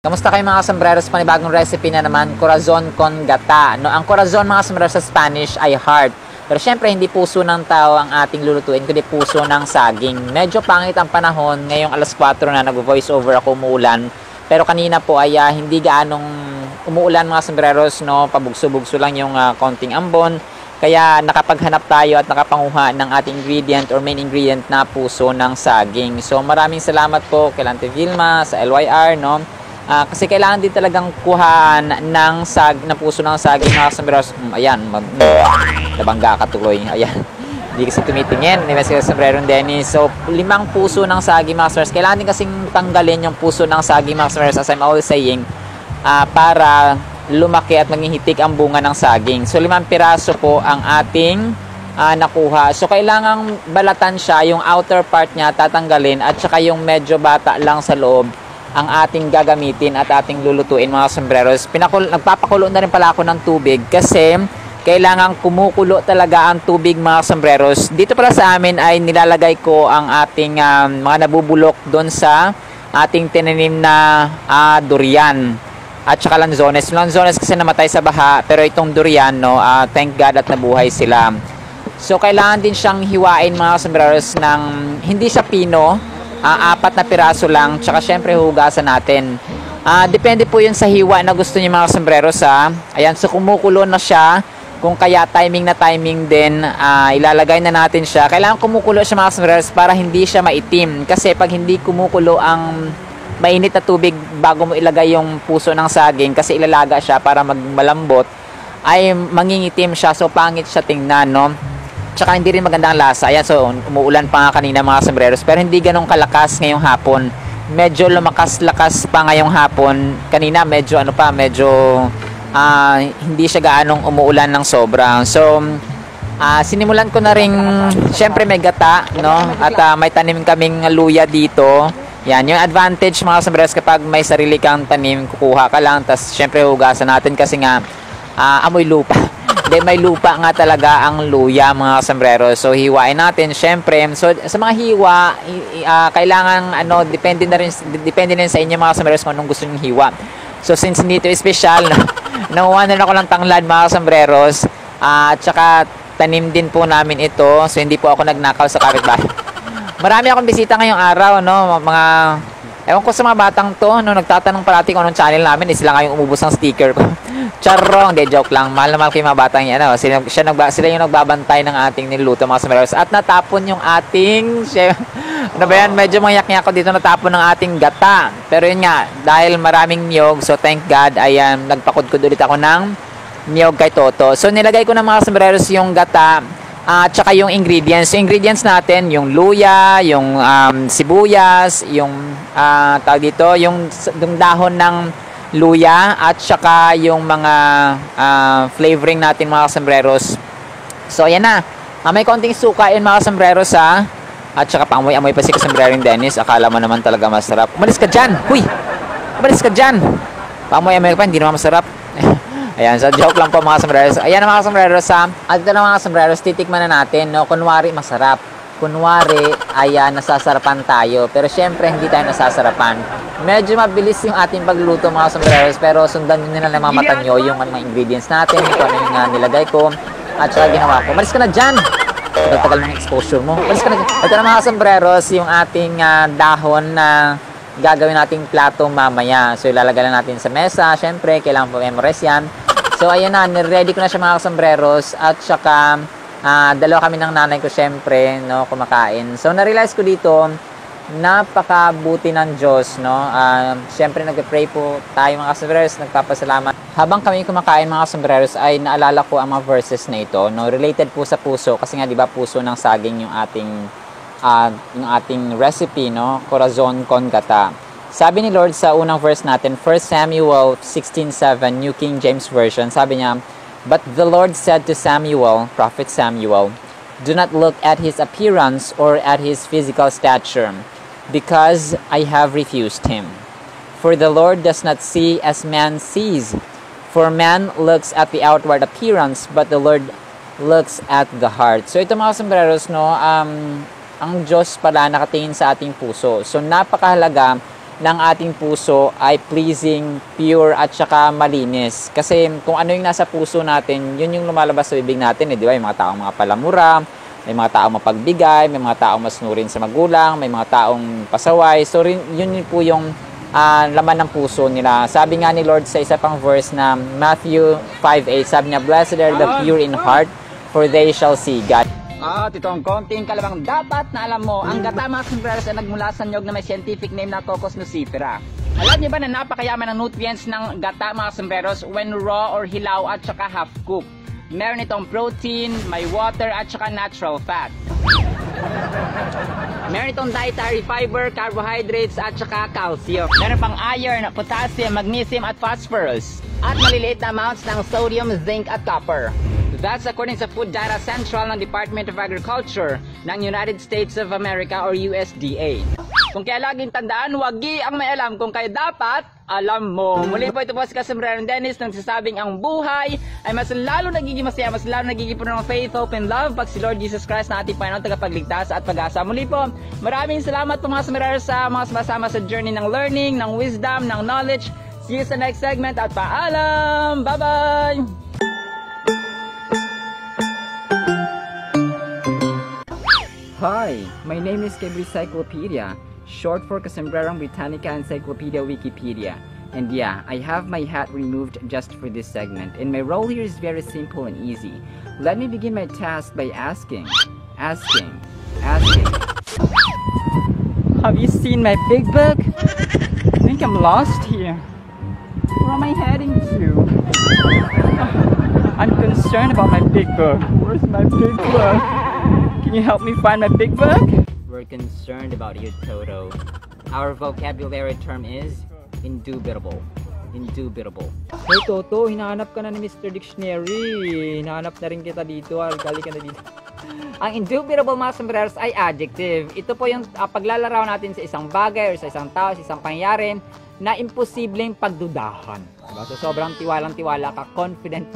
Kamusta kayo mga sombreros? Panibagong recipe na naman, corazon con gata. No, ang corazon mga sombreros sa Spanish ay heart. Pero syempre hindi puso ng tao ang ating lulutuin, kundi puso ng saging. Medyo pangit ang panahon, ngayong alas 4 na nag-voice over ako, umuulan. Pero kanina po ay hindi gaanong umuulan mga sombreros, no? Pabugso-bugso lang yung konting ambon. Kaya nakapaghanap tayo at nakapanguha ng ating ingredient or main ingredient na puso ng saging. So maraming salamat po kay Lante Vilma sa LYR, no? Kasi kailangan din talagang kuhaan ng puso ng saging mga sombreros. Ayan, nabangga ka tuloy. Ayan, hindi kasi tumitingin. Hindi kasi sombrerong Dennis. So, 5 puso ng saging mga sombreros. Kailangan din kasing tanggalin yung puso ng saging mga sombreros, as I'm always saying, para lumaki at maging hitik ang bunga ng saging. So, 5 piraso po ang ating nakuha. So, kailangang balatan siya, yung outer part niya tatanggalin at saka yung medyo bata lang sa loob ang ating gagamitin at ating lulutuin mga sombreros. Nagpapakulo na rin pala ako ng tubig kasi kailangan kumukulo talaga ang tubig mga sombreros. Dito pala sa amin ay nilalagay ko ang ating mga nabubulok doon sa ating tinanim na durian at saka lanzones. Lanzones kasi namatay sa baha, pero itong durian, no, thank God at nabuhay sila. So kailangan din siyang hiwain mga sombreros ng hindi siya pino, 4 na piraso lang, tsaka syempre hugasan natin. Depende po yun sa hiwa na gusto niyo mga sombreros. Ayan, so kumukulo na siya. Kung kaya timing na timing din, ilalagay na natin siya. Kailangan kumukulo siya mga sombreros para hindi siya maitim. Kasi pag hindi kumukulo ang mainit na tubig bago mo ilagay yung puso ng saging, kasi ilalaga siya para malambot, ay mangingitim siya. So pangit siya tingnan, no? Tsaka hindi rin maganda ang lasa. Ayan, so umuulan pa nga kanina mga sombreros, pero hindi ganun kalakas ngayong hapon. Medyo lumakas-lakas pa ngayong hapon. Kanina medyo hindi siya gaanong umuulan ng sobra. So sinimulan ko na rin, syempre may gata, no? At may tanim kaming luya dito. Yan, yung advantage mga sombreros kapag may sarili kang tanim, kukuha ka lang, tas syempre hugasan natin kasi nga amoy lupa. May lupa nga talaga ang luya mga sombreros. So hiwain natin syempre. So sa mga hiwa, kailangan depende din sa inyo mga sombreros kung anong gusto niyo hiwa. So since hindi ito special, nakuha na ako ng tanglad mga sombreros. At saka tanim din po namin ito. So hindi po ako nagnakaw sa kapitbahay. Marami akong bisita ngayong araw, no? Ewan ko sa mga batang to, no, nagtatanong parati kung anong channel namin, sila nga yung umubos ng sticker ko. Charong, de joke lang. Mahal na mahal ko yung mga batang yan. Sila yung nagbabantay ng ating niluto mga sombreros. At natapon yung ating, ano ba yan, medyo mangyak-yak ko dito, natapon ng ating gata. Pero yun nga, dahil maraming niyog, so thank God, ayan, nagpakudkod ulit ako ng niyog kay Toto. So nilagay ko ng mga sombreros yung gata, at saka yung ingredients. Yung ingredients natin, yung luya, yung sibuyas, yung tawag dito, yung dahon ng luya, at saka yung mga flavoring natin mga sombreros. So ayan na. May konting suka yun mga sombreros at saka pang-amoy-amoy pa si sombrerong Dennis. Akala mo naman talaga masarap. Umalis ka dyan! Huy! Umalis ka dyan! Pang-amoy-amoy pa, hindi naman masarap. Ayan, so joke lang po mga sombreros. Ayan mga sombreros at ito na mga sombreros, titikman na natin, no? Kunwari masarap. Kunwari ay nasasarapan tayo. Pero syempre hindi tayo nasasarapan. Medyo mabilis yung ating pagluluto mga sombreros, pero sundan nyo nila ng mga mata nyo yung mga ingredients natin, kung ano yung nilagay ko at saka ginawa ko. Malis ka na dyan! Tagal ng exposure mo. Malis ka na dyan. Ito na mga sombreros, yung ating dahon na gagawin nating plato mamaya. So ilalagay lang natin sa mesa. Syempre kailangan po memorize yan. So ayan na, ready ko na siya mga sombreros at saka dalawa kami ng nanay ko syempre, no, kumakain. So na-realize ko dito, napakabuti ng Diyos, no. Syempre nagpe-pray po tayo mga sombreros, nagpapasalamat. Habang kami kumakain mga sombreros ay naalala ko ang mga verses na ito, no, related po sa puso kasi nga 'di ba puso ng saging yung ating recipe, no, corazon con gata. Sabi ni Lord sa unang verse natin, 1 Samuel 16:7, New King James Version, sabi niya, "But the Lord said to Samuel, Prophet Samuel, do not look at his appearance or at his physical stature, because I have refused him. For the Lord does not see as man sees. For man looks at the outward appearance, but the Lord looks at the heart." So ito mga sombreros, no, ang Diyos pala nakatingin sa ating puso. So napakahalaga ng ating puso ay pleasing, pure, at saka malinis. Kasi kung ano yung nasa puso natin, yun yung lumalabas sa bibig natin, di ba? Yung mga taong mga palamura, may mga taong mapagbigay, may mga taong masnurin sa magulang, may mga taong pasaway. So, yun po yung laman ng puso nila. Sabi nga ni Lord sa isa pang verse na Matthew 5:8, sabi niya, "Blessed are the pure in heart, for they shall see God." Ito ang konting kalabang dapat na alam mo. Ang gata mga sombreros ay nagmula sa niyog na may scientific name na Cocos nucifera. Alam niyo ba na napakayaman ng nutrients ng gata mga sombreros when raw or hilaw at saka half cooked? Meron itong protein, may water at saka natural fat. Meron itong dietary fiber, carbohydrates at saka calcium. Meron pang iron, potassium, magnesium at phosphorus. At maliliit na amounts ng sodium, zinc at copper. That's according sa Food Data Central ng Department of Agriculture ng United States of America or USDA. Kung kaya laging tandaan, wagi ang may alam kung kaya dapat alam mo. Muli po ito po si Kasombrerong Dennis nang sasabing ang buhay ay mas lalo nagiging masaya, mas lalo nagiging puno ng faith, hope, and love pag si Lord Jesus Christ na ating Panginoon, tagapagligtas at pag-asa. Muli po, maraming salamat po mga Kasombrerong sa mga sumasama sa journey ng learning, ng wisdom, ng knowledge. See you sa next segment at paalam! Bye-bye! Hi, my name is Gabriel Encyclopedia, short for Kasombrerong Britannica Encyclopedia Wikipedia. And yeah, I have my hat removed just for this segment, and my role here is very simple and easy. Let me begin my task by asking. Have you seen my big book? I think I'm lost here. Where am I heading to? I'm concerned about my big book. Where's my big book? Can you help me find my big book? We're concerned about you, Toto. Our vocabulary term is indubitable. Indubitable. Hey, Toto, hinahanap ka na ni Mr. Dictionary. Hinahanap na rin kita dito. Gali ka na dito. Ang indubitable mga sombreros ay adjective. Ito po yung paglalarawan natin sa isang bagay or sa isang tao, sa isang pangyayari na imposibleng pagdudahan. Diba? So, sobrang tiwalang-tiwala ka, confident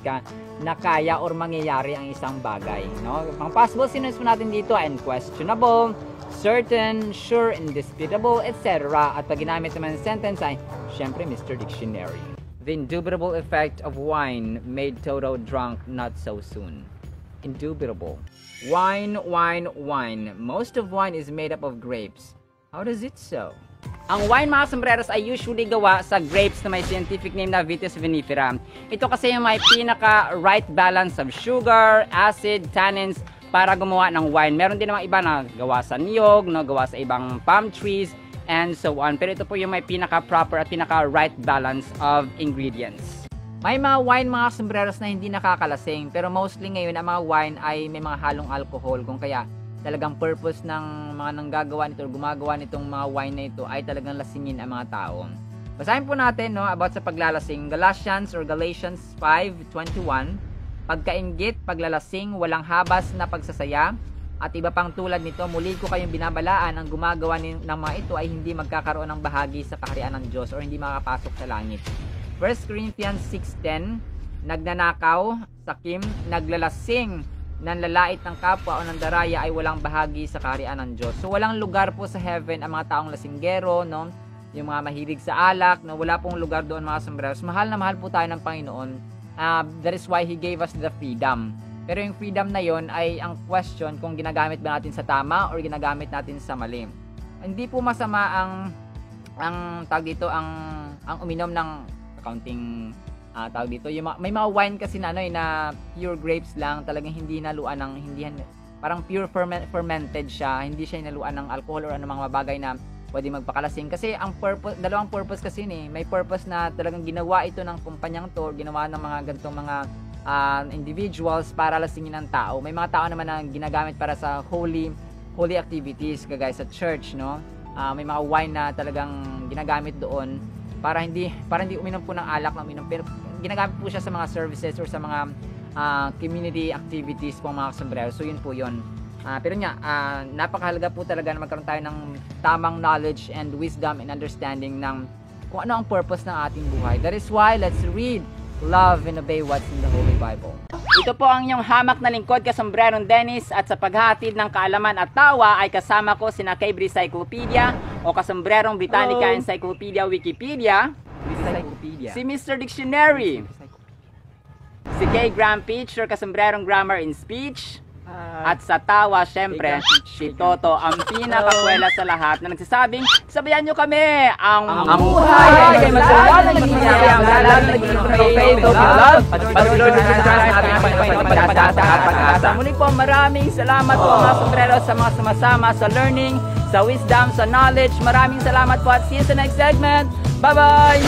ka na kaya or mangyayari ang isang bagay. No? Ang possible synonyms po natin dito ay unquestionable, certain, sure, indisputable, etc. At pag ginamit naman ng sentence ay, syempre, Mr. Dictionary. The indubitable effect of wine made Toto drunk not so soon. Indubitable. Wine. Most of wine is made up of grapes. How does it so? Ang wine mga sombreros ay usually gawa sa grapes na may scientific name na Vitis vinifera. Ito kasi yung may pinaka right balance of sugar, acid, tannins para gumawa ng wine. Meron din namang iba na gawa sa niyog, no, gawa sa ibang palm trees, and so on. Pero ito po yung may pinaka proper at pinaka right balance of ingredients. May mga wine mga sombreros na hindi nakakalasing, pero mostly ngayon ang mga wine ay may mga halong alcohol, kung kaya talagang purpose ng mga nanggagawa nito or gumagawa nitong mga wine na ito ay talagang lasingin ang mga tao. Basahin po natin about sa paglalasing. Galatians 5:21. Pagkainggit, paglalasing, walang habas na pagsasaya, at iba pang tulad nito, muli ko kayong binabalaan, ang gumagawa ng mga ito ay hindi magkakaroon ng bahagi sa kaharian ng Diyos or hindi makapasok sa langit. 1 Corinthians 6:10. Nagnanakaw, sakim, naglalasing, nanlalait ng kapwa o ng daraya ay walang bahagi sa kaharian ng Diyos. So walang lugar po sa heaven ang mga taong lasinggero, no? Yung mga mahilig sa alak, no? Wala pong lugar doon mga sombreros. Mahal na mahal po tayo ng Panginoon. That is why He gave us the freedom. Pero yung freedom na yon ay ang question kung ginagamit ba natin sa tama or ginagamit natin sa mali. Hindi po masama ang tawag dito, ang uminom ng accounting tawag dito, may mga wine kasi na na pure grapes lang, talagang hindi naluan ng parang pure fermented siya, hindi siya naluan ng alcohol or anumang mga bagay na pwede magpakalasing. Kasi ang purpose, dalawang purpose kasi may purpose na talagang ginawa ito ng kumpanyang to, ginawa ng mga ganitong mga individuals para lasingin ng tao. May mga tao naman na ginagamit para sa holy activities, kagaya sa church, no? May mga wine na talagang ginagamit doon para hindi uminom po ng alak na uminom, pero ginagamit po siya sa mga services or sa mga community activities po mga sombrero. So yun po yun. Pero nga, napakahalaga po talaga na magkaroon tayo ng tamang knowledge and wisdom and understanding ng kung ano ang purpose ng ating buhay. That is why, let's read, love, and obey what's in the Holy Bible. Ito po ang inyong hamak na lingkod, Kasombrerong Dennis, at sa paghatid ng kaalaman at tawa ay kasama ko sina Gabriel Encyclopedia, o kasombrerong Britannica Encyclopedia Wikipedia, si Mr. Dictionary, si K. Graham Pitch, or kasombrerong Grammar in Speech, at sa tawa, syempre, si Toto, ang pinakakwela sa lahat na nagsasabing, sabayan nyo kami, ang buhay ay masawalang nangyayang lalang nag-faith of love, pag-lord ng pag-asa. Muli po, maraming salamat po mga sombrero sa mga sumasama sa learning, sa wisdom, sa knowledge. Maraming salamat po at see you sa next segment. Bye-bye!